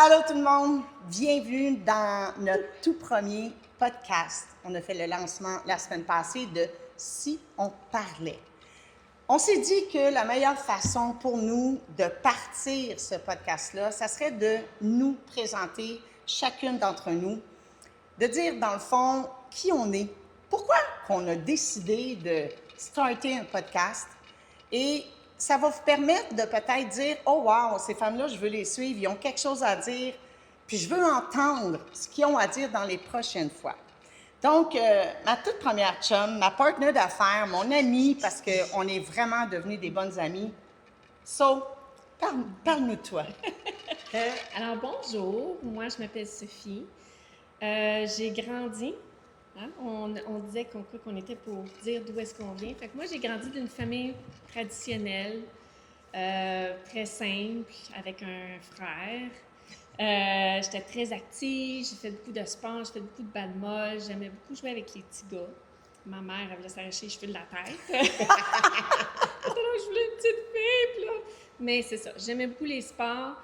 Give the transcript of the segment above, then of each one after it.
Allô tout le monde, bienvenue dans notre tout premier podcast. On a fait le lancement la semaine passée de « Si on parlait ». On s'est dit que la meilleure façon pour nous de partir ce podcast-là, ça serait de nous présenter, chacune d'entre nous, de dire dans le fond qui on est, pourquoi qu'on a décidé de starter un podcast et ça va vous permettre de peut-être dire « Oh wow, ces femmes-là, je veux les suivre, ils ont quelque chose à dire, puis je veux entendre ce qu'ils ont à dire dans les prochaines fois. » Donc, ma toute première chum, ma partenaire d'affaires, mon amie, parce qu'on est vraiment devenus des bonnes amies. So, parle-nous de toi. Alors, bonjour, moi je m'appelle Sophie. J'ai grandi, hein, on disait qu'on était pour dire d'où est-ce qu'on vient. Fait que moi j'ai grandi d'une famille traditionnelle, très simple, avec un frère. J'étais très active, j'ai fait beaucoup de sport, j'ai fait beaucoup de badminton, j'aimais beaucoup jouer avec les petits gars. Ma mère, elle voulait s'arracher les cheveux de la tête. Alors, je voulais une petite fille, puis là. Mais c'est ça, j'aimais beaucoup les sports.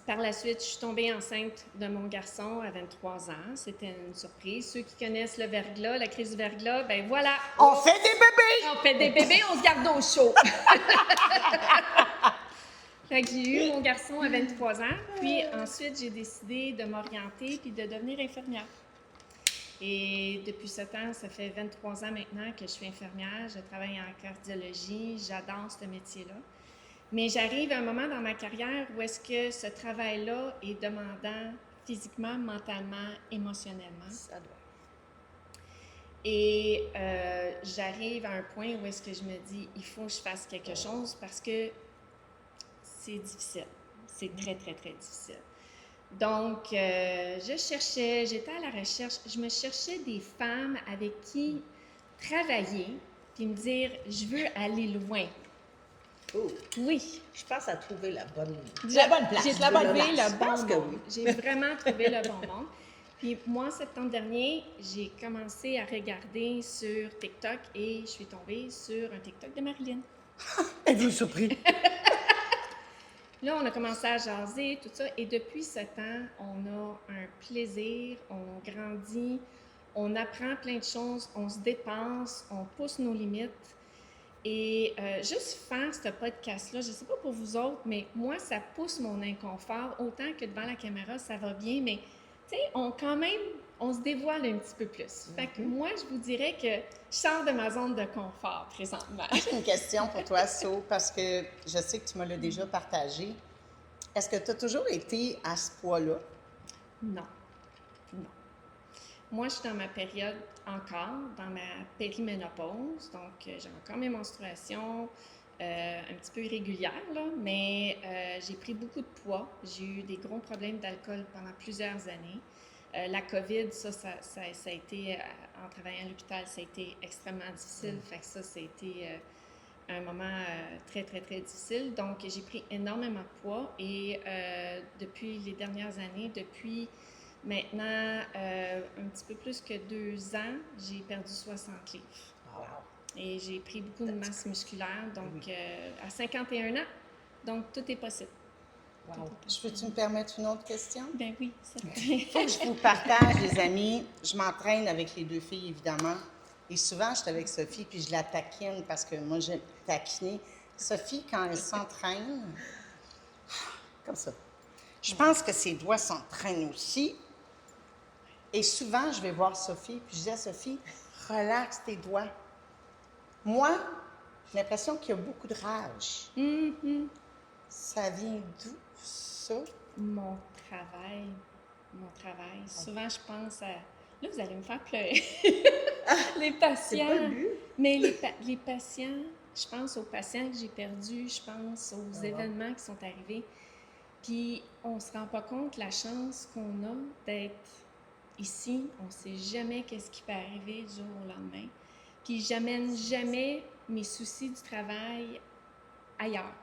Par la suite, je suis tombée enceinte de mon garçon à 23 ans. C'était une surprise. Ceux qui connaissent le verglas, la crise du verglas, ben voilà. On fait des bébés! On fait des bébés, on se garde au chaud. Fait que j'ai eu mon garçon à 23 ans. Puis ensuite, j'ai décidé de m'orienter puis de devenir infirmière. Et depuis ce temps, ça fait 23 ans maintenant que je suis infirmière. Je travaille en cardiologie. J'adore ce métier-là. Mais j'arrive à un moment dans ma carrière où est-ce que ce travail-là est demandant physiquement, mentalement, émotionnellement. Ça doit. Et j'arrive à un point où est-ce que je me dis, il faut que je fasse quelque chose parce que c'est difficile. C'est très, très, très difficile. Donc, j'étais à la recherche, je me cherchais des femmes avec qui travailler puis me dire, je veux aller loin. Oh, Oui. je pense à trouver la bonne place. J'ai trouvé Je le pense que bon oui. monde. J'ai vraiment trouvé le bon monde. Puis moi, en septembre dernier, j'ai commencé à regarder sur TikTok et je suis tombée sur un TikTok de Marilyn. Êtes-vous surpris? Là, on a commencé à jaser, tout ça. Et depuis ce temps, on a un plaisir, on grandit, on apprend plein de choses, on se dépense, on pousse nos limites. Et juste faire ce podcast-là, je ne sais pas pour vous autres, mais moi, ça pousse mon inconfort. Autant que devant la caméra, ça va bien, mais tu sais, on se dévoile un petit peu plus. Fait que moi, je vous dirais que je sors de ma zone de confort présentement. J'ai une question pour toi, So, parce que je sais que tu me l'as déjà partagé. Est-ce que tu as toujours été à ce poids-là? Non. Non. Moi, je suis dans ma période encore, dans ma périménopause, donc j'ai encore mes menstruations, un petit peu irrégulières, là, mais j'ai pris beaucoup de poids. J'ai eu des gros problèmes d'alcool pendant plusieurs années. La COVID, ça a été, en travaillant à l'hôpital, ça a été extrêmement difficile. Fait que ça a été un moment très, très, très difficile. Donc, j'ai pris énormément de poids et depuis les dernières années, depuis maintenant un petit peu plus que 2 ans, j'ai perdu 60 livres. Wow. Et j'ai pris beaucoup de masse musculaire, donc à 51 ans. Donc, tout est possible. Wow. Je peux-tu me permettre une autre question? Ben oui, ça Il faut que je vous partage, les amis. Je m'entraîne avec les deux filles, évidemment. Et souvent, je suis avec Sophie, puis je la taquine parce que moi, j'aime taquiner. Sophie, quand elle s'entraîne, comme ça, je pense que ses doigts s'entraînent aussi. Et souvent, je vais voir Sophie, puis je dis à Sophie, relaxe tes doigts. Moi, j'ai l'impression qu'il y a beaucoup de rage. Mm-hmm. Ça vient d'où, ça? Mon travail. Souvent, je pense à... Là, vous allez me faire pleurer. Les patients. C'est pas le but. Mais les patients, je pense aux patients que j'ai perdus, je pense aux événements qui sont arrivés. Puis, on se rend pas compte la chance qu'on a d'être ici. On sait jamais qu'est-ce qui peut arriver du jour au lendemain. Puis, j'amène jamais mes soucis du travail ailleurs.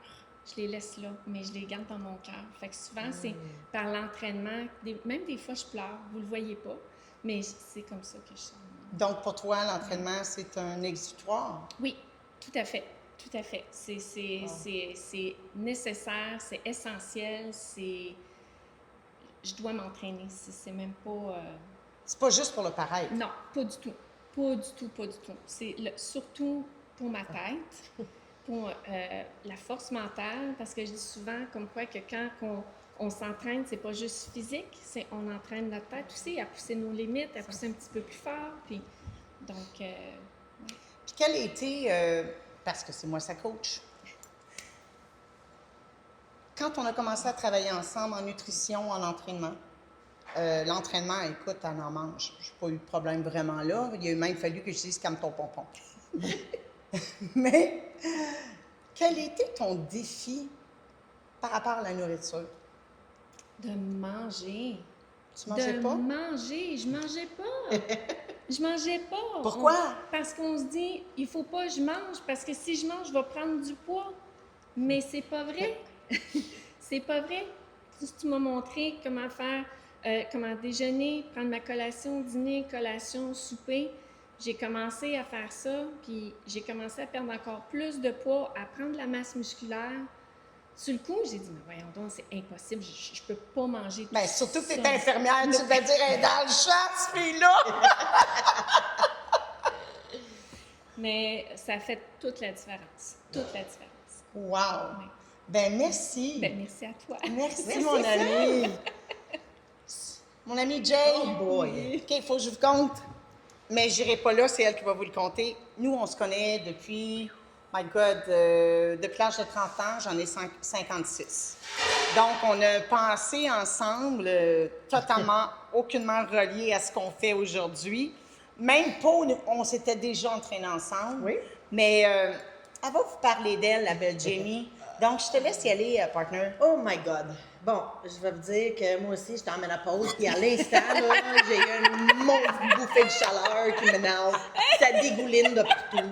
Je les laisse là, mais je les garde dans mon cœur. Fait que souvent, c'est par l'entraînement. Même des fois, je pleure. Vous le voyez pas, mais c'est comme ça que je sens. Donc, pour toi, l'entraînement, c'est un exutoire? Oui, tout à fait. Tout à fait. Wow. C'est nécessaire, c'est essentiel, c'est... Je dois m'entraîner. C'est même pas... C'est pas juste pour le paraître. Non, pas du tout. Pas du tout, pas du tout. C'est surtout pour ma tête, pour la force mentale, parce que je dis souvent comme quoi que quand on s'entraîne, c'est pas juste physique, c'est on entraîne notre tête aussi à pousser nos limites, à pousser un petit peu plus fort. Puis, donc, Puis quel a été, parce que c'est moi sa coach, quand on a commencé à travailler ensemble en nutrition, en entraînement, l'entraînement, écoute, elle en mange. Je n'ai pas eu de problème vraiment là. Il a même fallu que je dise calme ton pompon. Mais quel était ton défi par rapport à la nourriture? de manger. Tu mangeais pas? Manger. Je mangeais pas. Je mangeais pas. Pourquoi? Parce qu'on se dit, il faut pas que je mange, parce que si je mange, je vais prendre du poids. Mais c'est pas vrai. C'est pas vrai. Tu m'as montré comment faire, comment déjeuner, prendre ma collation, dîner, collation, souper. J'ai commencé à faire ça, puis j'ai commencé à perdre encore plus de poids, à prendre de la masse musculaire. Sur le coup, j'ai dit, mais voyons donc, c'est impossible, je peux pas manger tout Bien, surtout que ça. tu es infirmière, tu vas dire, elle est dans le champ, cette fille-là! Mais ça a fait toute la différence. Toute la différence. Wow! Oui. Ben merci! Ben, merci à toi. Merci, mon ami! Mon ami Jay! Oh boy! OK, il faut que je vous compte. Mais je n'irai pas là, c'est elle qui va vous le compter. Nous, on se connaît depuis, my God, depuis l'âge de 30 ans, j'en ai 56. Donc, on a pensé ensemble, totalement, aucunement relié à ce qu'on fait aujourd'hui. Même pas, on s'était déjà entraînés ensemble. Oui. Mais elle va vous parler d'elle, la belle Jamie. Donc, je te laisse y aller, partner. Oh my God! Bon, je vais vous dire que moi aussi, j'étais en ménopause, puis à l'instant, là, j'ai eu une mauvaise bouffée de chaleur qui m'énerve. Ça dégouline de partout.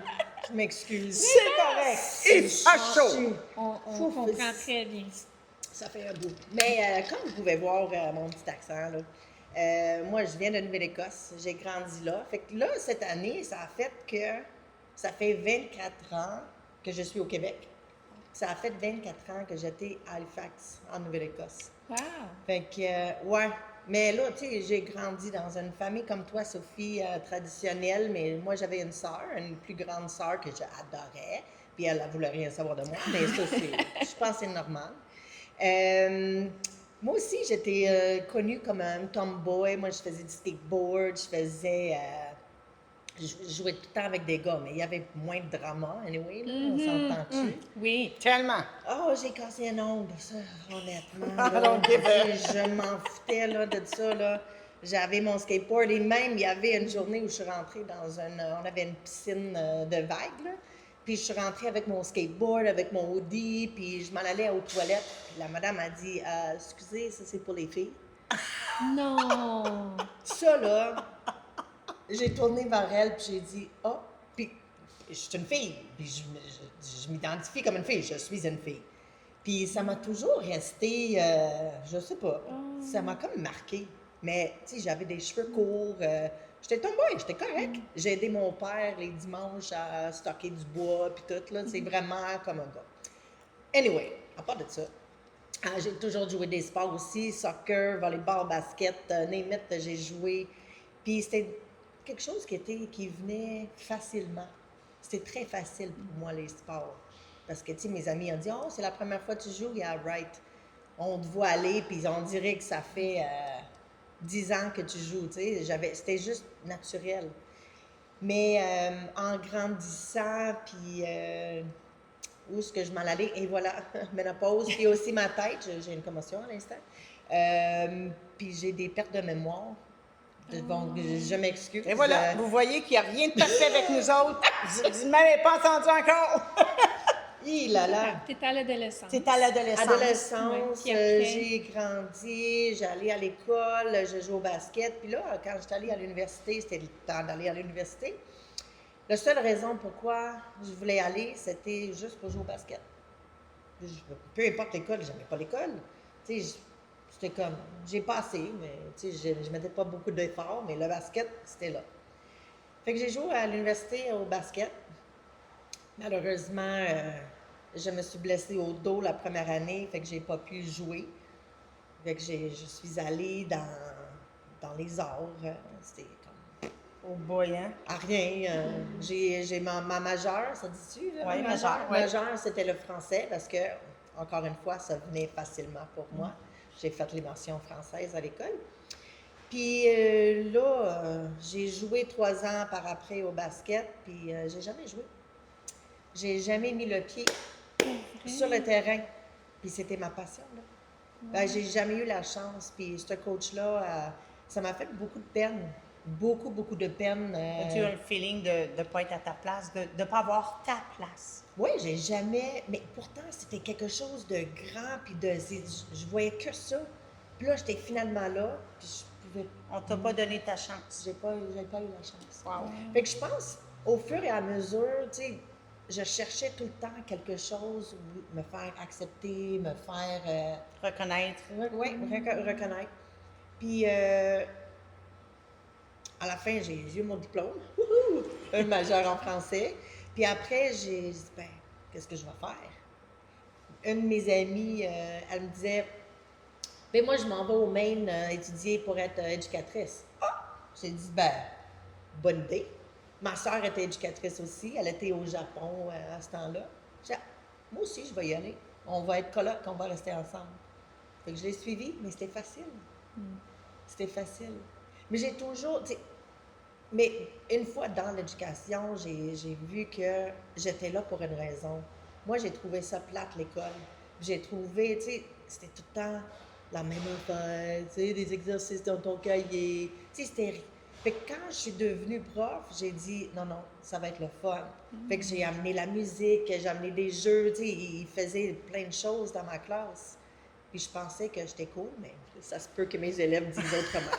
Je m'excuse. C'est correct. Il fait chaud. On comprend très bien. Ça fait un bout. Mais comme vous pouvez voir mon petit accent, là, moi, je viens de Nouvelle-Écosse. J'ai grandi là. Fait que là, cette année, ça a fait que ça fait 24 ans que je suis au Québec. Ça a fait 24 ans que j'étais à Halifax, en Nouvelle-Écosse. Wow! Fait que, ouais. Mais là, tu sais, j'ai grandi dans une famille comme toi, Sophie, traditionnelle, mais moi, j'avais une sœur, une plus grande sœur que j'adorais, puis elle ne voulait rien savoir de moi, mais ça, je pense que c'est normal. Moi aussi, j'étais connue comme un tomboy. Moi, je faisais du skateboard, je jouais tout le temps avec des gars, mais il y avait moins de drama, anyway, là, on s'entend-tu? Oui. Tellement. Oh, j'ai cassé un ongle, ça, honnêtement. I Là, don't give a- je m'en foutais là, de ça. Là. J'avais mon skateboard et même, il y avait une journée où je suis rentrée on avait une piscine de vagues, là. Puis je suis rentrée avec mon skateboard, avec mon hoodie, puis je m'en allais aux toilettes. Puis la madame a dit excusez, ça c'est pour les filles. Non! Ça, là, j'ai tourné vers elle, puis j'ai dit oh, puis je suis une fille, puis je m'identifie comme une fille, je suis une fille. Puis ça m'a toujours resté, je sais pas, ça m'a comme marqué. Mais, tu sais, j'avais des cheveux courts, j'étais tomboy, j'étais correct. J'ai aidé mon père les dimanches à stocker du bois, puis tout, là, c'est vraiment comme un gars. Anyway, à part de ça, j'ai toujours joué des sports aussi, soccer, volleyball, basket, name it, j'ai joué. Puis c'était quelque chose qui venait facilement. C'était très facile pour moi, les sports. Parce que, tu sais, mes amis ont dit « Oh, c'est la première fois que tu joues? Yeah, right. » On te voit aller, puis on dirait que ça fait 10 ans que tu joues, tu sais. C'était juste naturel. Mais en grandissant, puis où est-ce que je m'en allais? Et voilà, ménopause. Puis aussi ma tête, j'ai une commotion à l'instant. Puis j'ai des pertes de mémoire. Donc, je m'excuse. Et voilà, vous voyez qu'il n'y a rien de parfait avec nous autres. Vous ne m'avez pas entendu encore. T'es à l'adolescence. C'est à l'adolescence. Adolescence, Puis après? j'ai grandi, j'allais à l'école, je jouais au basket. Puis là, quand j'étais allée à l'université, c'était le temps d'aller à l'université. La seule raison pourquoi je voulais aller, c'était juste pour jouer au basket. Peu importe l'école, j'aimais pas l'école. Tu sais, c'était comme, j'ai passé, mais tu sais, je mettais pas beaucoup d'efforts, mais le basket, c'était là. Fait que j'ai joué à l'université au basket. Malheureusement, je me suis blessée au dos la première année, fait que j'ai pas pu jouer. Fait que je suis allée dans les arts. C'était comme Oh boy, hein? à rien. J'ai ma majeure, ça dit-tu? Là, Oui, ma majeure, oui. Majeure, c'était le français parce que, encore une fois, ça venait facilement pour moi. J'ai fait l'immersion française à l'école. Puis là, j'ai joué 3 ans par après au basket, puis j'ai jamais joué. J'ai jamais mis le pied sur le terrain. Puis c'était ma passion, là. Ben, j'ai jamais eu la chance. Puis ce coach-là, ça m'a fait beaucoup de peine. Beaucoup, beaucoup de peine. As-tu eu un feeling de ne pas être à ta place, de ne pas avoir ta place? Oui, j'ai jamais. Mais pourtant, c'était quelque chose de grand. Puis je voyais que ça. Puis là, j'étais finalement là. Puis je pouvais. On t'a pas donné ta chance. J'ai pas eu la chance. Wow. Fait que je pense, au fur et à mesure, tu sais, je cherchais tout le temps quelque chose où me faire accepter, me faire. Reconnaître. Reconnaître. Puis, à la fin, j'ai eu mon diplôme, un majeur en français. Puis après, j'ai dit, ben, qu'est-ce que je vais faire? Une de mes amies, elle me disait, ben moi, je m'en vais au Maine étudier pour être éducatrice. Ah! J'ai dit, ben, bonne idée. Ma soeur était éducatrice aussi, elle était au Japon à ce temps-là. J'ai dit, moi aussi, je vais y aller. On va être coloc, on va rester ensemble. Fait que je l'ai suivi, mais c'était facile. C'était facile. Mais j'ai toujours, tu sais, mais une fois dans l'éducation, j'ai vu que j'étais là pour une raison. Moi, j'ai trouvé ça plate, l'école. J'ai trouvé, tu sais, c'était tout le temps la même affaire, tu sais, des exercices dans ton cahier. Tu sais, c'était. Fait que quand je suis devenue prof, j'ai dit non, non, ça va être le fun. Fait que j'ai amené la musique, j'ai amené des jeux, tu sais, ils faisaient plein de choses dans ma classe. Puis je pensais que j'étais cool, mais ça se peut que mes élèves disent autrement.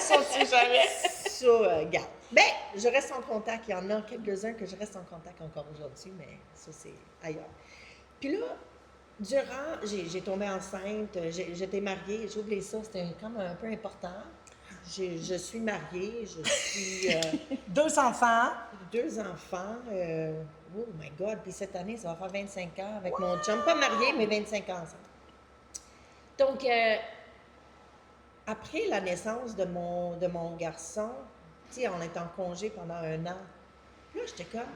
Ça, on sait jamais. Ça, garde. Ben, je reste en contact. Il y en a quelques-uns que je reste en contact encore aujourd'hui, mais ça, c'est ailleurs. Puis là, j'ai tombé enceinte, j'étais mariée, j'ai oublié ça, c'était comme un peu important. Je suis mariée, je suis 2 enfants. 2 enfants. Oh my God! Puis cette année, ça va faire 25 ans avec mon chum. Pas marié, mais 25 ans ensemble. Donc, après la naissance de mon garçon, tu sais, on est en congé pendant 1 an. Puis là, j'étais comme,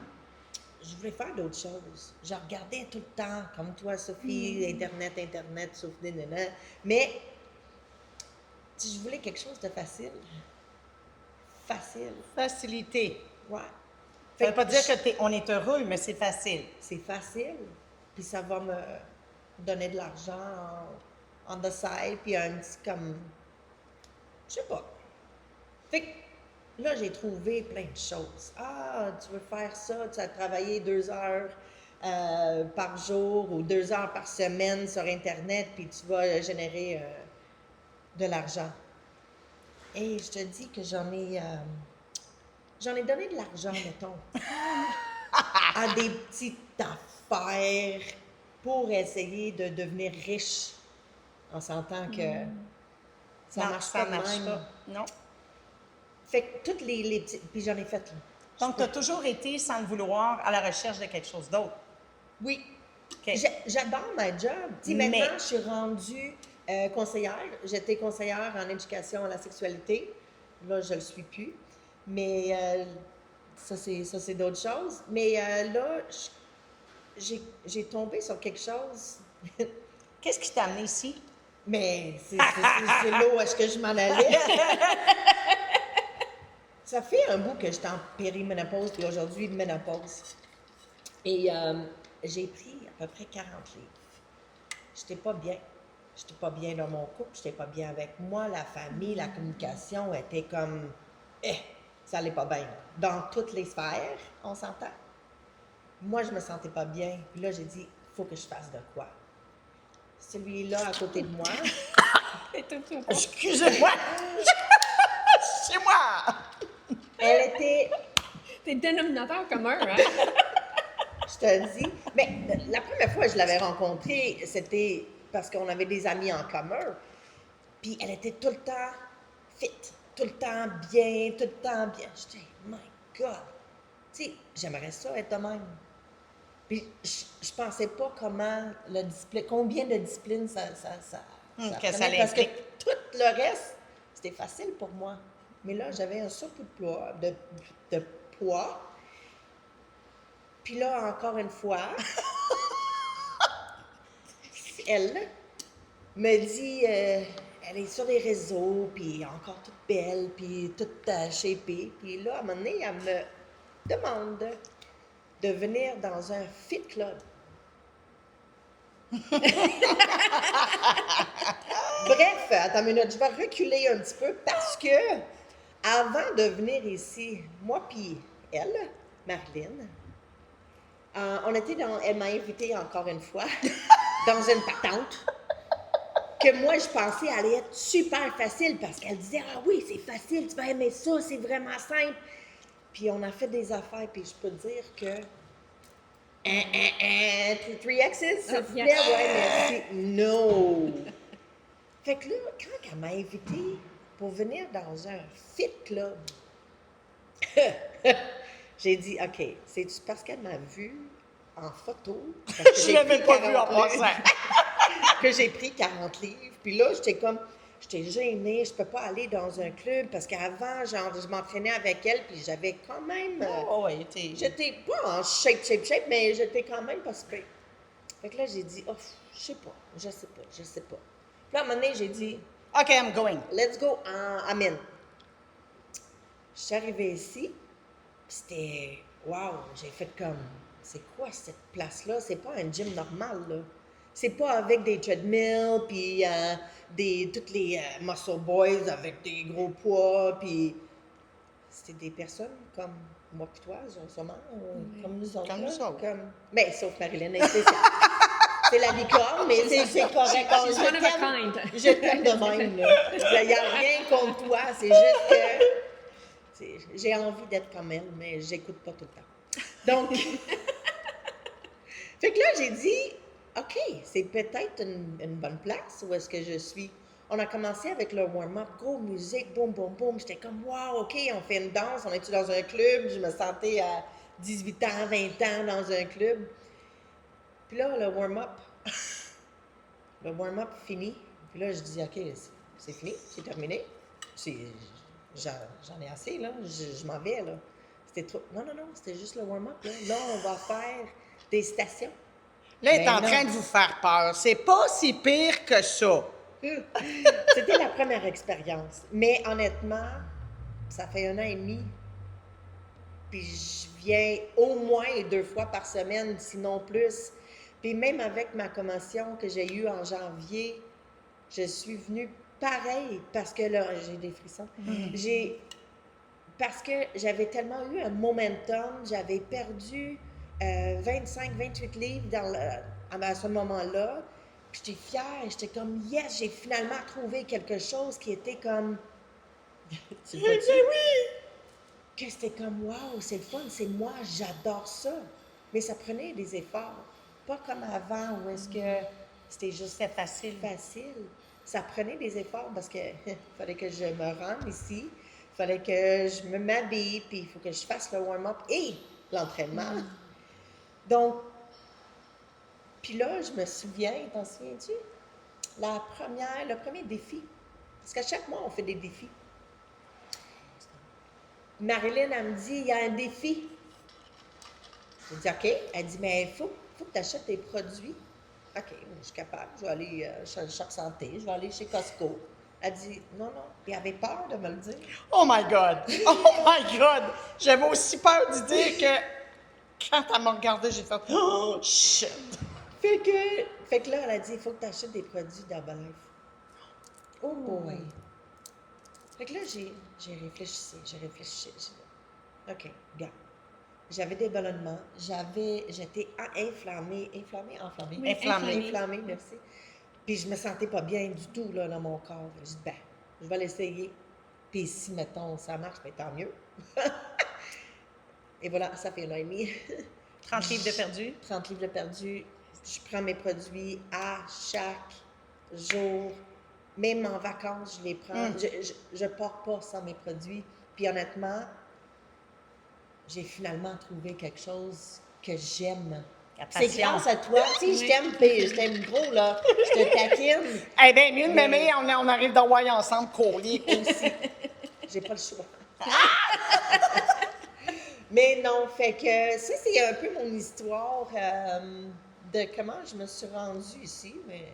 je voulais faire d'autres choses. Je regardais tout le temps, comme toi, Sophie, Internet, Sophie, nanana. Mais, tu sais, je voulais quelque chose de facile. Facile. Facilité. Ouais. Ça veut pas dire qu'on est heureux, mais c'est facile. C'est facile. Puis ça va me donner de l'argent en the side, puis un petit comme. Je sais pas. Fait que là, j'ai trouvé plein de choses. Ah, tu veux faire ça, tu as travaillé 2 heures par jour ou 2 heures par semaine sur Internet, puis tu vas générer de l'argent. Et je te dis que j'en ai donné de l'argent, mettons, à des petites affaires pour essayer de devenir riche en sentant que ça Non, marche ça pas de marche même. pas. Non. Fait que toutes les petites... Puis j'en ai fait, là. Donc, tu as toujours été, sans le vouloir, à la recherche de quelque chose d'autre. Oui. OK. J'adore ma job. Tu sais, Mais- maintenant, je suis rendue conseillère. J'étais conseillère en éducation à la sexualité. Là, je le suis plus. Mais ça, c'est d'autres choses. Mais là, j'ai tombé sur quelque chose. Qu'est-ce qui t'a amené ici? Mais c'est là où est-ce que je m'en allais. Ça fait un bout que j'étais en périménopause, puis aujourd'hui, ménopause. Et j'ai pris à peu près 40 livres. J'étais pas bien. J'étais pas bien dans mon couple, j'étais pas bien avec moi, la famille, la communication était comme... ça allait pas bien. Dans toutes les sphères, on s'entend. Moi, je me sentais pas bien. Puis là, j'ai dit, il faut que je fasse de quoi. Celui-là, à côté de moi... Excusez-moi! C'est moi! Elle était... T'es le dénominateur commun, hein? Je te dis. Mais la première fois que je l'avais rencontrée, c'était parce qu'on avait des amis en commun. Puis elle était tout le temps fit, tout le temps bien, tout le temps bien. Je dis, my God! Tu sais, j'aimerais ça être de même. Puis je pensais pas combien de disciplines ça que ça prenait, parce que l'implique. tout le reste, c'était facile pour moi. Mais là, j'avais un surplus de poids. Puis là, encore une fois, elle me dit, elle est sur les réseaux, puis encore toute belle, puis toute shapée. Puis là, à un moment donné, elle me demande de venir dans un fit club. Bref, attends une minute, je vais reculer un petit peu parce que avant de venir ici, moi puis elle, Marilyn, elle m'a invitée encore une fois dans une patente que moi je pensais allait être super facile parce qu'elle disait ah oui c'est facile, tu vas aimer ça, c'est vraiment simple. Puis on a fait des affaires puis je peux te dire que 3X's, s'il vous plaît, ouais merci, no. Fait que là, quand elle m'a invitée pour venir dans un fit club, j'ai dit, OK, c'est-tu parce qu'elle m'a vue en photo? Parce que Je l'avais pas vu en passant. que j'ai pris 40 livres. Puis là, j'étais gênée. Je peux pas aller dans un club parce qu'avant, genre, je m'entraînais avec elle, puis j'avais quand même... j'étais pas en shape, mais j'étais quand même pas super. Fait que là, j'ai dit, oh, je sais pas. Puis là, à un moment donné, j'ai dit, OK, I'm going. let's go, I'm in. Je suis arrivée ici, puis c'était, wow, j'ai fait comme, c'est quoi cette place-là? C'est pas un gym normal, là. C'est pas avec des treadmills, puis toutes les muscle boys avec des gros poids, puis c'était des personnes comme moi et toi, sûrement, comme nous autres. Comme là, nous autres. Mais sauf Marilyn, c'est la licorne, mais c'est correct. She's one of a kind. Je t'aime de même, là. Il n'y a rien contre toi, c'est juste que j'ai envie d'être comme elle, mais j'écoute pas tout le temps. Donc, fait que là, j'ai dit, OK, c'est peut-être une bonne place où est-ce que je suis. On a commencé avec le warm-up, gros musique, boum, boum, boum. J'étais comme, wow, OK, on fait une danse, on est dans un club. Je me sentais à 18 ans, 20 ans dans un club. Puis là, le warm-up fini. Puis là, je dis, OK, c'est fini, c'est terminé. J'en ai assez, là. Je m'en vais, là. C'était trop. Non, c'était juste le warm-up, là. Là, on va faire des stations. Là, elle est en train de vous faire peur. C'est pas si pire que ça. C'était la première expérience. Mais honnêtement, ça fait 1 an et demi. Puis je viens au moins 2 fois par semaine, sinon plus. Puis même avec ma commotion que j'ai eue en janvier, je suis venue pareil parce que là, j'ai des frissons. Parce que j'avais tellement eu un momentum, j'avais perdu 25-28 livres à ce moment-là. Puis j'étais fière, j'étais comme yes, j'ai finalement trouvé quelque chose qui était comme. Tu le vois-tu? Oui! Que c'était comme wow, c'est le fun, c'est moi, j'adore ça. Mais ça prenait des efforts. Pas comme avant où est-ce que c'était juste facile. Ça prenait des efforts parce que fallait que je me rende ici, fallait que je me m'habille, puis il faut que je fasse le warm-up et l'entraînement. Donc, puis là, je me souviens, t'en souviens-tu? Le premier défi. Parce qu'à chaque mois, on fait des défis. Marilyn, elle me dit, il y a un défi. Je dis, OK. Elle dit, mais il faut que tu achètes des produits. OK, je suis capable. Je vais aller chez Choc Santé, je vais aller chez Costco. Elle dit, non. Puis elle avait peur de me le dire. Oh my God! Oh my God! J'avais aussi peur de dire que quand elle m'a regardé, j'ai fait oh shit! Fait que là, elle a dit, il faut que tu achètes des produits d'Herbalife. Oh boy! Fait que là, j'ai réfléchi. J'ai dit, OK, regarde. J'avais des ballonnements. J'étais enflammée, merci. Puis je me sentais pas bien du tout, là, dans mon corps. J'ai dit, je vais l'essayer. Puis si, mettons, ça marche, bien, tant mieux. Et voilà, ça fait 1 an et demi. 30 livres de perdu? 30 livres de perdu. Je prends mes produits à chaque jour. Même en vacances, je les prends. Je pars pas sans mes produits. Puis honnêtement, j'ai finalement trouvé quelque chose que j'aime. C'est grâce à toi. Tu sais, je t'aime gros, là. Je te taquine. Eh bien, mieux de m'aimer, on arrive d'Hawaï ensemble, courrier aussi. J'ai pas le choix. Mais non, fait que ça, c'est un peu mon histoire de comment je me suis rendue ici. Mais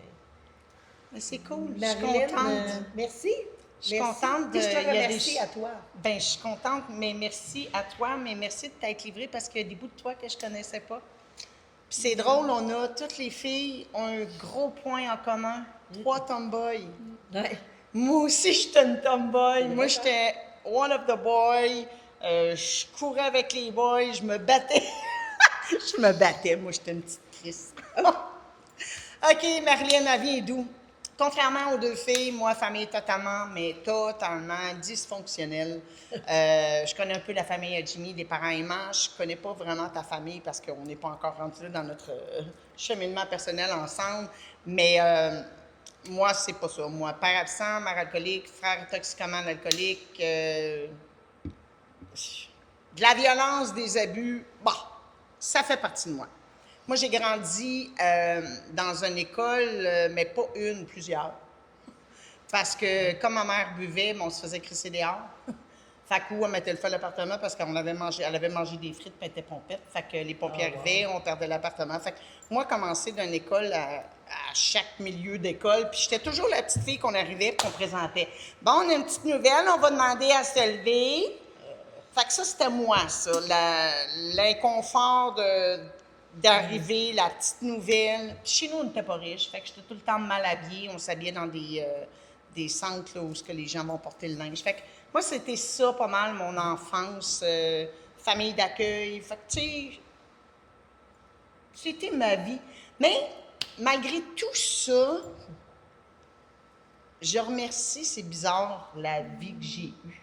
c'est cool, je suis Marilyn, contente. merci. Je suis contente de... Je te il y a des- remercie à toi. Ben, je suis contente, mais merci à toi, mais merci de t'être livrée parce qu'il y a des bouts de toi que je connaissais pas. Puis c'est drôle, toutes les filles ont un gros point en commun. 3 tomboys. Ouais. Moi aussi, j'étais une tomboy. Moi, j'étais one of the boys. Je courais avec les boys, je me battais. Je me battais, moi, j'étais une petite Chris. OK, Marilyn, elle vient d'où? Contrairement aux 2 filles, moi, famille totalement dysfonctionnelle. Je connais un peu la famille à Jimmy, des parents aimants. Je connais pas vraiment ta famille parce qu'on n'est pas encore rendu là dans notre cheminement personnel ensemble. Mais moi, c'est pas ça. Moi, père absent, mère alcoolique, frère toxicomane alcoolique, de la violence, des abus, ça fait partie de moi. Moi, j'ai grandi dans une école, mais pas une, plusieurs. Parce que comme ma mère buvait, on se faisait crisser dehors. Fait que elle mettait le feu à l'appartement parce qu'elle avait mangé des frites, puis elle était pompette. Fait que les pompiers arrivaient, on perdait l'appartement. Fait que moi, commencé d'une école à chaque milieu d'école, puis j'étais toujours la petite fille qu'on arrivait et qu'on présentait. Bon, on a une petite nouvelle, on va demander à se lever. Fait que ça, c'était moi, ça. L'inconfort d'arriver, la petite nouvelle. Puis chez nous, on n'était pas riches. Fait que j'étais tout le temps mal habillée. On s'habillait dans des centres là, où les gens vont porter le linge. Fait que moi, c'était ça pas mal, mon enfance. Famille d'accueil. Fait que, tu sais, c'était ma vie. Mais malgré tout ça, je remercie, c'est bizarre, la vie que j'ai eue.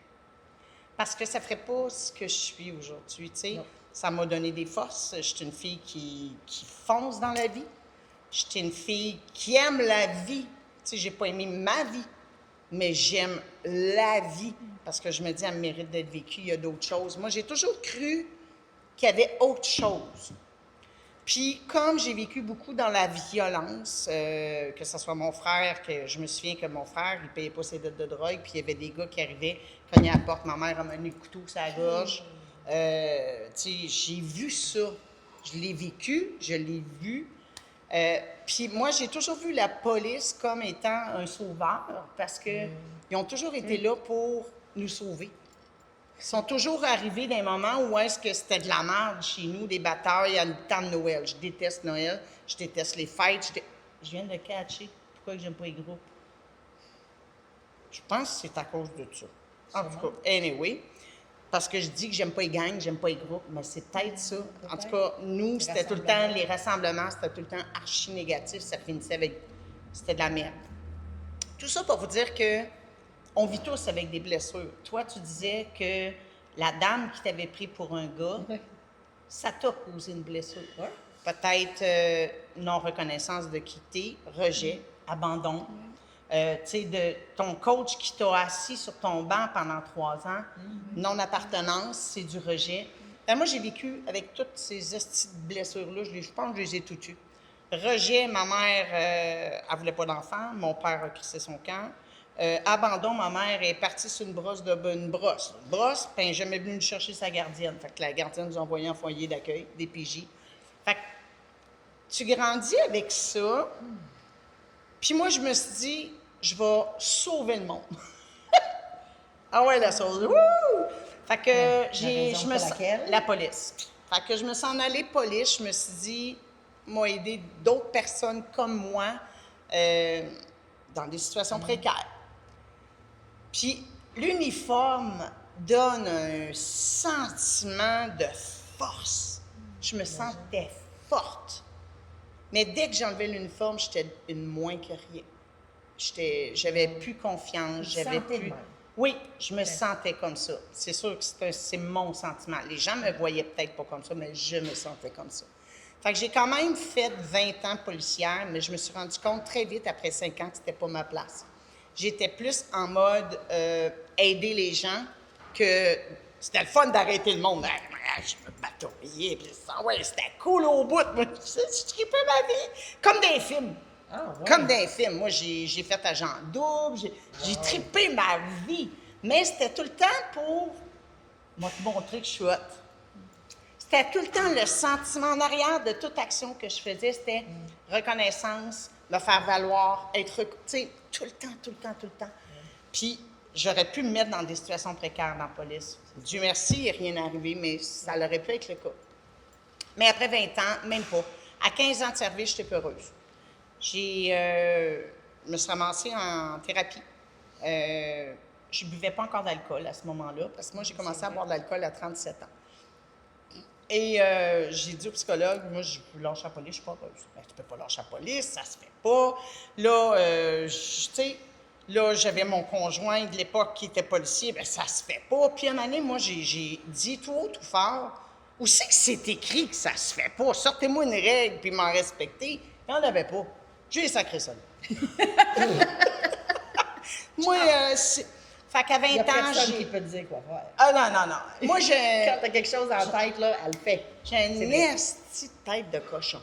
Parce que ça ne ferait pas ce que je suis aujourd'hui, tu sais. Ça m'a donné des forces. Je suis une fille qui fonce dans la vie. Je suis une fille qui aime la vie. Tu sais, j'ai pas aimé ma vie, mais j'aime la vie parce que je me dis, elle mérite d'être vécue. Il y a d'autres choses. Moi, j'ai toujours cru qu'il y avait autre chose. Puis, comme j'ai vécu beaucoup dans la violence, que ce soit mon frère, que je me souviens que mon frère, il ne payait pas ses dettes de drogue, puis il y avait des gars qui arrivaient, cognaient à la porte, ma mère a mené le couteau sur la gorge. Tu sais, j'ai vu ça. Je l'ai vécu, je l'ai vu. Puis moi, j'ai toujours vu la police comme étant un sauveur parce qu'ils ont toujours été là pour nous sauver. Ils sont toujours arrivés dans un moment où est-ce que c'était de la merde chez nous, des batailles à le temps de Noël. Je déteste Noël, je déteste les fêtes. Je viens de catcher pourquoi j'aime pas les groupes. Je pense que c'est à cause de ça. En tout cas, anyway. Parce que je dis que j'aime pas les gangs, j'aime pas les groupes, mais c'est peut-être ça. En tout cas, nous, c'était tout le temps, les rassemblements, c'était tout le temps archi négatif, ça finissait avec, c'était de la merde. Tout ça pour vous dire que on vit tous avec des blessures. Toi, tu disais que la dame qui t'avait pris pour un gars, ça t'a causé une blessure. Peut-être non-reconnaissance de quitter, rejet, abandon. Tu sais, de ton coach qui t'a assis sur ton banc pendant 3 ans, non-appartenance, c'est du rejet. Ben, moi, j'ai vécu avec toutes ces blessures-là, je pense que je les ai toutes eues. Rejet, ma mère, elle voulait pas d'enfant, mon père a crissé son camp. Abandon, ma mère est partie sur une brosse, puis elle n'est jamais venue nous chercher sa gardienne. Fait que la gardienne nous a envoyé en foyer d'accueil, des PJ. Fait que tu grandis avec ça. Puis moi, je me suis dit, je vais sauver le monde. Ah ouais, la sauce. Wouh! Fait que la police. Fait que je me suis en allée police. Je me suis dit, m'a aidé d'autres personnes comme moi dans des situations précaires. Puis l'uniforme donne un sentiment de force. Je me sentais forte. Mais dès que j'enlevais l'uniforme, j'étais une moins que rien. J'avais plus confiance, j'avais plus... Oui, je me sentais comme ça. C'est sûr que c'est mon sentiment. Les gens me voyaient peut-être pas comme ça, mais je me sentais comme ça. Fait que j'ai quand même fait 20 ans policière, mais je me suis rendu compte très vite, après 5 ans, que c'était pas ma place. J'étais plus en mode aider les gens que c'était le fun d'arrêter le monde. je me bataillais, puis ça, ouais, c'était cool au bout. Moi, je tripais ma vie. Comme des films. Ah, ouais. Comme dans les films. Moi, j'ai fait agent double, j'ai trippé ma vie. Mais c'était tout le temps pour te montrer que je suis hot. C'était tout le temps le sentiment en arrière de toute action que je faisais, c'était reconnaissance, me faire valoir, être... Tu sais, tout le temps. Puis, j'aurais pu me mettre dans des situations précaires dans la police. Dieu merci, il n'est rien arrivé, mais ça aurait pu être le cas. Mais après 20 ans, même pas. À 15 ans de service, j'étais peu heureuse. Je me suis ramassée en thérapie. Je ne buvais pas encore d'alcool à ce moment-là, parce que moi, j'ai commencé à boire de l'alcool à 37 ans. Et j'ai dit au psychologue, moi, je veux lâcher la police, je suis pas heureuse. Ben, tu peux pas lâcher la police, ça se fait pas. Là, tu sais, là, j'avais mon conjoint de l'époque qui était policier, ben ça se fait pas. Puis à un moment donné, moi, j'ai dit tout haut, tout fort, où c'est que c'est écrit que ça se fait pas? Sortez-moi une règle, puis m'en respecter. Il n'y en avait pas. J'ai sacré ça là. Moi, fait qu'à 20 Il y a ans, personne qui peut te dire quoi faire. Ah non. Moi, Quand t'as quelque chose en tête, là, elle le fait. j'ai une esti de tête de cochon.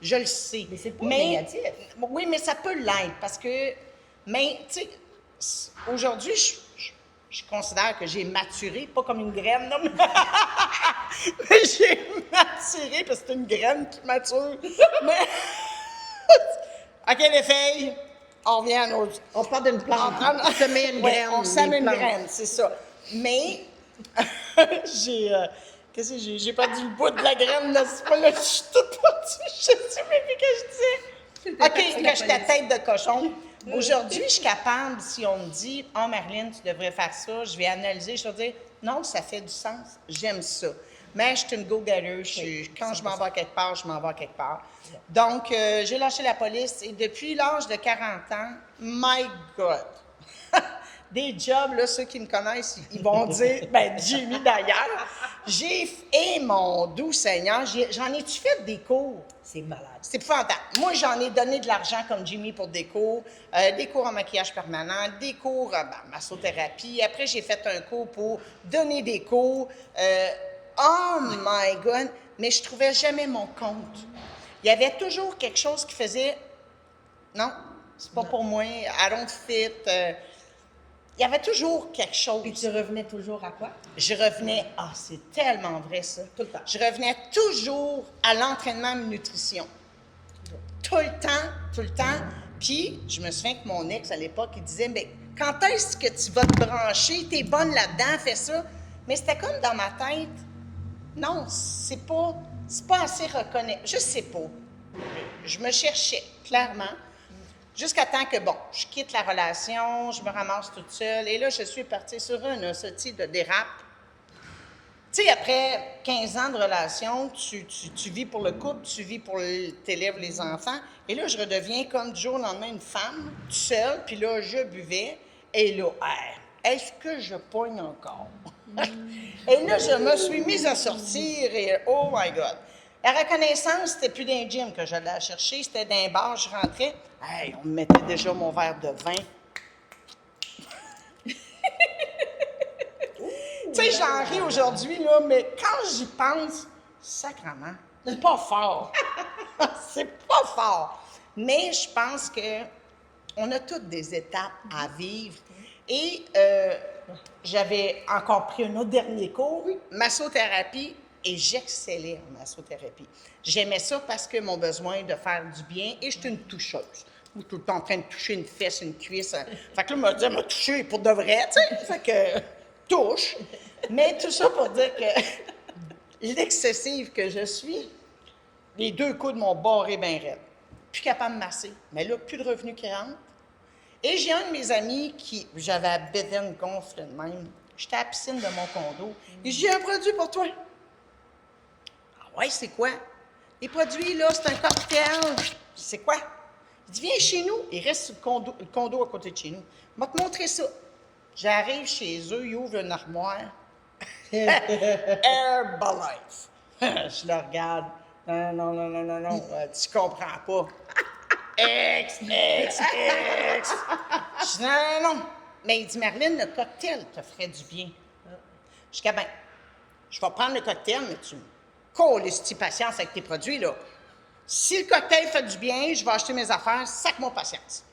Je le sais. Mais c'est pas négatif. Oui, mais ça peut l'être parce que... Mais, tu sais, aujourd'hui, je considère que j'ai maturé, pas comme une graine, non, mais... mais j'ai maturé parce que c'est une graine qui mature. Mais... OK, les filles, on revient à nos... On part d'une plante, on se met une graine. On sème une plante. graine, c'est ça. Mais qu'est-ce que j'ai perdu le bout de la graine, là, c'est pas là, je suis toute perdue, je sais même plus que je disais. OK, que j'étais tête de cochon. Aujourd'hui, je suis capable, si on me dit « Oh, Marilyn, tu devrais faire ça », je vais analyser, je vais dire « Non, ça fait du sens, j'aime ça ». Mais je suis une go-getter, quand je m'en vais quelque part, je m'en vais quelque part. Donc, j'ai lâché la police et depuis l'âge de 40 ans, my God! Des jobs, là, ceux qui me connaissent, ils vont dire, ben Jimmy d'ailleurs, mon doux Seigneur, j'en ai-tu fait des cours? C'est malade. C'est épouvantable. Moi, j'en ai donné de l'argent comme Jimmy pour des cours en maquillage permanent, des cours en massothérapie. Après, j'ai fait un cours pour donner des cours. Oh my God! Mais je trouvais jamais mon compte. Il y avait toujours quelque chose qui faisait, non, c'est pas pour moi, I don't fit. Il y avait toujours quelque chose. Puis tu revenais toujours à quoi? Je revenais, c'est tellement vrai ça. Tout le temps. Je revenais toujours à l'entraînement nutrition. Tout le temps. Puis, je me souviens que mon ex, à l'époque, il disait, mais quand est-ce que tu vas te brancher? T'es bonne là-dedans, fais ça. Mais c'était comme dans ma tête, non, c'est pas assez reconnaissant. Je sais pas. Je me cherchais, clairement. Jusqu'à temps que, je quitte la relation, je me ramasse toute seule, et là, je suis partie sur ce type de dérape. Tu sais, après 15 ans de relation, tu vis pour le couple, tu vis pour t'élèves les enfants, et là, je redeviens comme du jour au lendemain une femme, toute seule, puis là, je buvais, et là, est-ce que je pogne encore? Et là, je me suis mise à sortir, et oh my God! La reconnaissance, c'était plus d'un gym que j'allais la chercher, c'était d'un bar, je rentrais. Hey, on me mettait déjà mon verre de vin. Tu sais, j'en ris aujourd'hui, là, mais quand j'y pense, sacrément, c'est pas fort. C'est pas fort. Mais je pense que on a toutes des étapes à vivre. Et j'avais encore pris un autre dernier cours, massothérapie. Et j'excellais en massothérapie. J'aimais ça parce que mon besoin de faire du bien, et j'étais une toucheuse. Ou tout le temps en train de toucher une fesse, une cuisse. Fait que là, on m'a dit, elle m'a touché pour de vrai, tu sais. Fait que, touche. Mais tout ça pour dire que l'excessive que je suis, les deux coudes m'ont barré bien raide. Plus capable de masser. Mais là, plus de revenus qui rentrent. Et j'ai un de mes amis qui, j'avais la bédaine gonflée de même. J'étais à la piscine de mon condo. Et j'ai un produit pour toi. Ouais, c'est quoi? Les produits, là, c'est un cocktail. C'est quoi? Il dit, viens chez nous. Il reste sur le condo à côté de chez nous. Je vais te montrer ça. J'arrive chez eux, ils ouvrent une armoire. Herbalife. Je le regarde. Non. Tu comprends pas. X. Je dis, non. Mais il dit, Marilyn, le cocktail te ferait du bien. Je dis, ben, je vais prendre le cocktail, mais tu me colles patience avec tes produits, là. Si le cocktail fait du bien, je vais acheter mes affaires, sac-moi patience.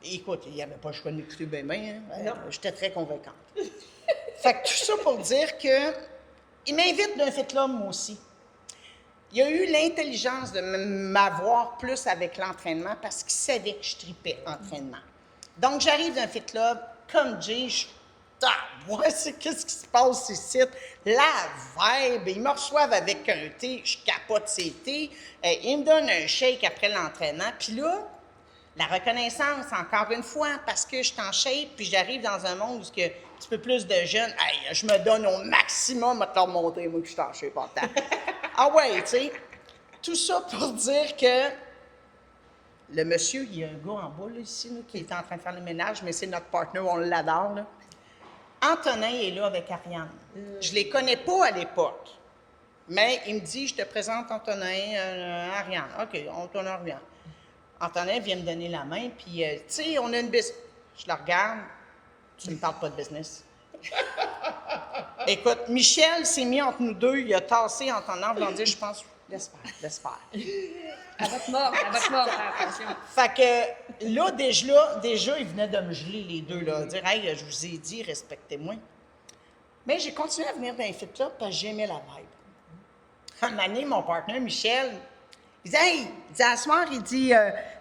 Et écoute, il n'y avait pas le choix de m'écouter bien, hein? J'étais très convaincante. Fait que tout ça pour dire que il m'invite d'un Fit Club, moi aussi. Il a eu l'intelligence de m'avoir plus avec l'entraînement parce qu'il savait que je tripais entraînement. Donc, j'arrive d'un Fit Club, comme Jay, qu'est-ce qui se passe ici? La vibe, ils me reçoivent avec un thé, je capote ces thés, ils me donnent un shake après l'entraînement, puis là, la reconnaissance, encore une fois, parce que je suis en shape, puis j'arrive dans un monde où il y a un petit peu plus de jeunes, hey, je me donne au maximum à te leur montrer, moi, que je suis en shape en temps. Ah ouais, tu sais, tout ça pour dire que le monsieur, il y a un gars en bas, là, ici, là, qui est en train de faire le ménage, mais c'est notre partenaire, on l'adore, là. Antonin est là avec Ariane. Je ne les connais pas à l'époque, mais il me dit, je te présente Antonin, Ariane. OK, Antonin, Ariane. Antonin vient me donner la main, puis, tu sais, on a une business. Je la regarde, tu ne me parles pas de business. Écoute, Michel s'est mis entre nous deux, il a tassé Antonin, en voulant dire, je pense, laisse faire. À votre mort, attention. Fait que là, déjà, il venait de me geler les deux, là, dire, hey, je vous ai dit, respectez-moi. Mais j'ai continué à venir dans les Fit Club parce que j'aimais la vibe. Un moment donné, mon partenaire, Michel, il dit, hey, à ce soir, il dit,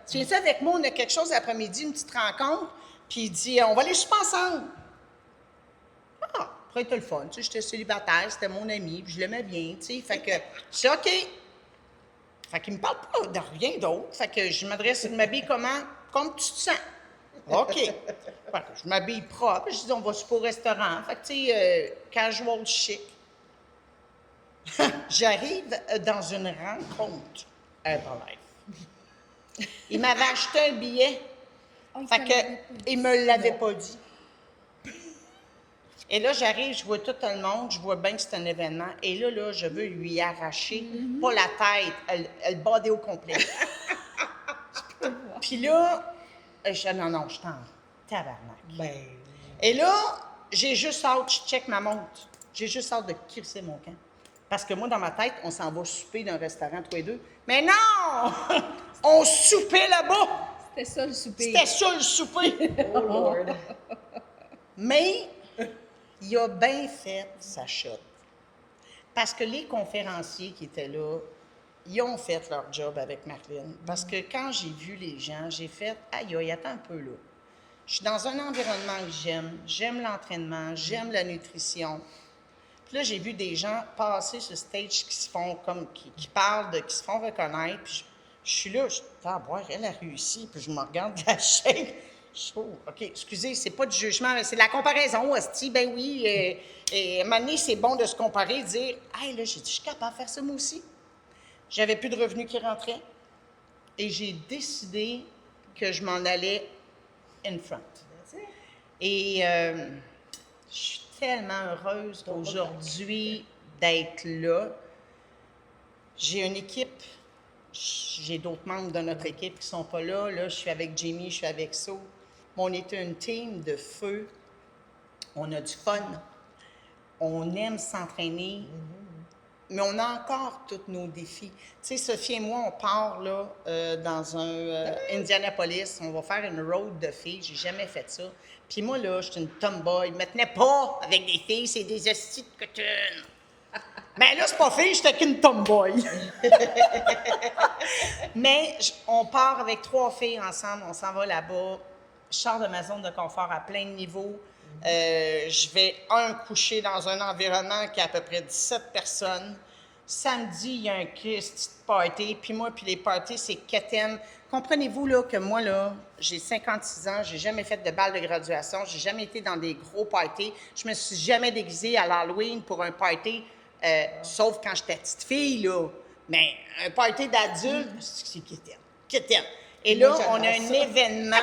tu viens-tu avec moi, on a quelque chose l'après-midi, une petite rencontre, puis il dit, on va aller souper ensemble. Ah, pourrait être le fun, tu sais, j'étais célibataire, c'était mon ami, puis je l'aimais bien, tu sais, fait que, c'est OK. Fait qu'il me parle pas de rien d'autre, fait que je m'adresse, je m'habille comment? Comme tu te sens. OK. Fait que je m'habille propre, je dis, on va souper au restaurant, fait que, tu sais, casual chic. J'arrive dans une rencontre Herbalife. Il m'avait acheté un billet. Fait que, il me l'avait pas dit. Et là, j'arrive, je vois tout le monde, je vois bien que c'est un événement. Et là, je veux lui arracher, pas la tête, le body au complet. Puis là, je suis non, je suis en tabarnak. Ben, Et là, j'ai juste hâte, je check ma montre. J'ai juste hâte de crisser mon camp. Parce que moi, dans ma tête, on s'en va souper dans un restaurant, tous les deux. Mais non! On soupait là-bas! C'était ça le souper. C'était ça le souper! oh Lord. Mais il a bien fait sa shot. Parce que les conférenciers qui étaient là, ils ont fait leur job avec Marlène. Parce que quand j'ai vu les gens, j'ai fait « Aïe, attends un peu là. Je suis dans un environnement que j'aime l'entraînement, j'aime la nutrition. » Puis là, j'ai vu des gens passer sur stage qui se font comme, qui parlent, qui se font reconnaître. Puis je suis là, je dis, elle a réussi. Puis je me regarde la shape. Je suis, oh, OK, excusez, c'est pas du jugement, mais c'est de la comparaison, hostie. Ben oui, et à un moment donné, c'est bon de se comparer, de dire, hey, là, j'ai dit, je suis capable de faire ça moi aussi. J'avais plus de revenus qui rentraient. Et j'ai décidé que je m'en allais in front. Et je suis tellement heureuse aujourd'hui d'être là. J'ai une équipe, j'ai d'autres membres de notre équipe qui ne sont pas là. Là, je suis avec Jamie, je suis avec So. On est une team de feu. On a du fun. On aime s'entraîner. Mais on a encore tous nos défis. Tu sais, Sophie et moi, on part là, dans un Indianapolis. On va faire une road de filles. J'ai jamais fait ça. Puis moi, là, je suis une tomboy. Je me tenais pas avec des filles. C'est des hosties de cotunes. Mais là, c'est pas fille, j'étais qu'une tomboy. Mais on part avec 3 filles ensemble. On s'en va là-bas. Je sors de ma zone de confort à plein de niveaux. Je vais, coucher dans un environnement qui a à peu près 17 personnes. Samedi, il y a un petit party. Puis moi, puis les parties, c'est quétaine. Comprenez-vous là, que moi, là, j'ai 56 ans, j'ai jamais fait de bal de graduation, j'ai jamais été dans des gros parties. Je me suis jamais déguisée à l'Halloween pour un party, sauf quand j'étais petite fille, là. Mais un party d'adulte, c'est quétaine. Et là, on a un événement,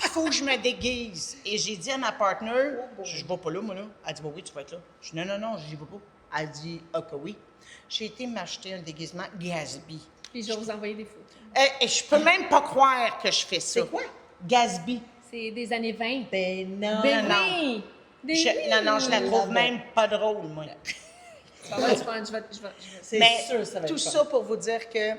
il faut que je me déguise. Et j'ai dit à ma partenaire, je ne vais pas là, moi, là. Elle dit, oui, tu vas être là. Je dis, non, j'y vais pas. Elle dit, OK, oui. J'ai été m'acheter un déguisement Gatsby. Puis je vais vous envoyer des photos. Et je peux même pas croire que je fais ça. C'est quoi? Gatsby. C'est des années 20. Ben non. Ben non. oui! Non, je la trouve même pas drôle, moi. Ça va être fun, C'est Mais sûr, ça va être tout fun. ça pour vous dire que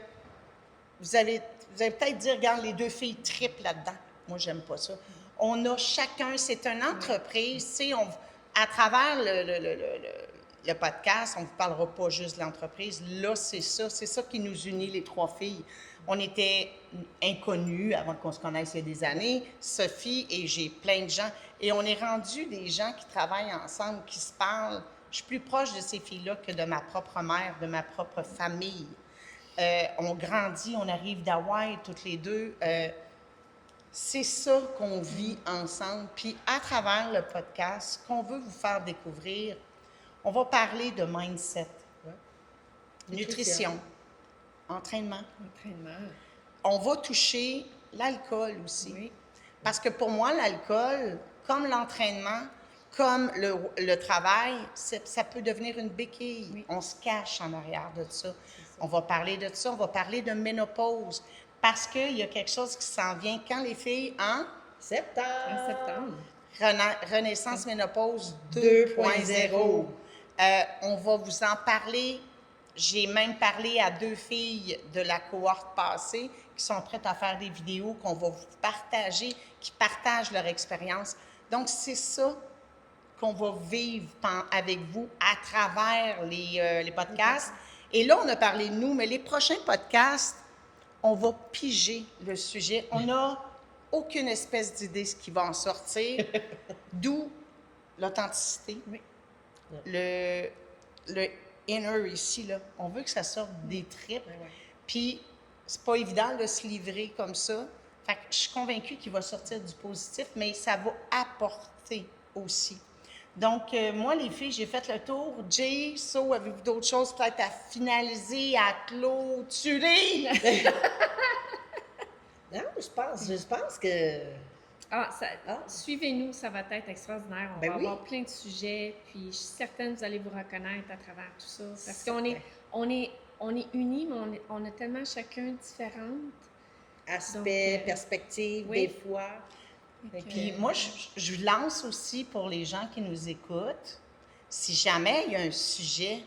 vous allez peut-être dire, regarde, les deux filles triplent là-dedans. Moi, j'aime pas ça. On a chacun, c'est une entreprise, tu sais, à travers le podcast, on ne vous parlera pas juste de l'entreprise. Là, c'est ça qui nous unit, les trois filles. On était inconnus avant qu'on se connaisse il y a des années. Sophie et j'ai plein de gens. Et on est rendu des gens qui travaillent ensemble, qui se parlent. Je suis plus proche de ces filles-là que de ma propre mère, de ma propre famille. On grandit, on arrive d'Hawaï toutes les deux. C'est ça qu'on vit ensemble. Puis à travers le podcast, ce qu'on veut vous faire découvrir, on va parler de mindset, nutrition, entraînement. On va toucher l'alcool aussi. Oui. Parce que pour moi, l'alcool, comme l'entraînement, comme le travail, ça peut devenir une béquille. Oui. On se cache en arrière de ça. On va parler de ça, on va parler de ménopause. Parce qu'il y a quelque chose qui s'en vient quand les filles, En Septembre. septembre. Renaissance ménopause 2.0. 2.0. On va vous en parler. J'ai même parlé à 2 filles de la cohorte passée qui sont prêtes à faire des vidéos qu'on va vous partager, qui partagent leur expérience. Donc, c'est ça qu'on va vivre avec vous à travers les podcasts. Et là, on a parlé de nous, mais les prochains podcasts, on va piger le sujet. On n'a aucune espèce d'idée ce qui va en sortir, d'où l'authenticité, Oui. le inner ici, là. On veut que ça sorte des tripes. Puis, c'est pas évident de se livrer comme ça. Fait que je suis convaincue qu'il va sortir du positif, mais ça va apporter aussi. Donc, moi, les filles, j'ai fait le tour. Jay, So, avez-vous d'autres choses peut-être à finaliser, à clôturer? Non, je pense que... Suivez-nous, ça va être extraordinaire. On Ben va oui. avoir plein de sujets, puis je suis certaine que vous allez vous reconnaître à travers tout ça. Parce qu'on est unis, mais on est tellement chacun différentes. Aspect, Donc, perspective, oui. des fois. Et puis, moi, je lance aussi pour les gens qui nous écoutent, si jamais il y a un sujet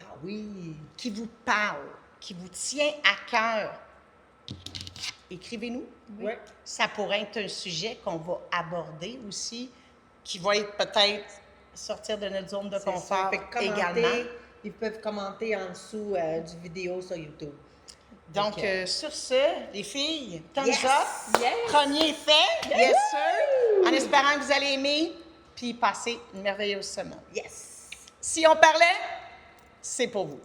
Ah oui. qui vous parle, qui vous tient à cœur, écrivez-nous. Oui. Ouais. Ça pourrait être un sujet qu'on va aborder aussi, qui va être peut-être sortir de notre zone de C'est ça. confort Fait que commenter, également. ils peuvent commenter en dessous du vidéo sur YouTube. Donc, Ok. sur ce, les filles, thumbs Yes! up. Yes! Premier fait, yes sir. En espérant que vous allez aimer, puis passer une merveilleuse semaine. Yes! Si on parlait, c'est pour vous.